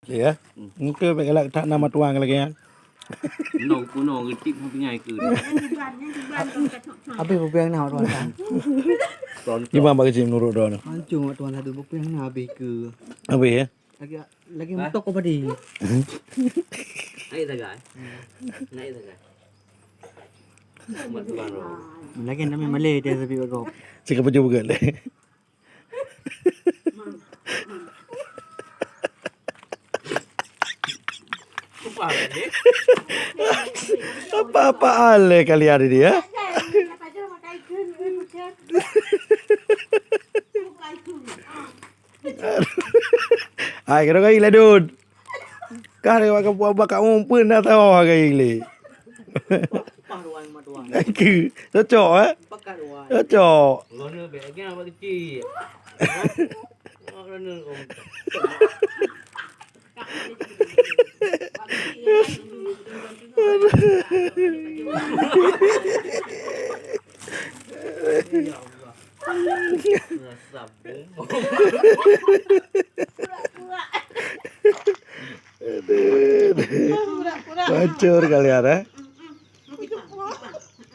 Ya. Engke baiklah tak nama tuang lagi ya. Kuno ngetik punya ke. Abi bupiang na tuan ta. Gimana bagi menurut dono? Hancur tuan satu bupiang na abi ke. Apa ya? Lagi mentok apa di? Naik tak guys? Naik tak guys? Mat baru. Lagi nama Malay dia tapi bagok. Cakap baju bukan le. Apa ale kali hari dia? Ai kira kai le dud. Kare wa ka buat kat umpun dah tahu kai le. Paruan matuan. Ke cocok eh? Pakat ruan. Cocok. Lono bagnya apa kecil? Lono om. Hancur kalian eh.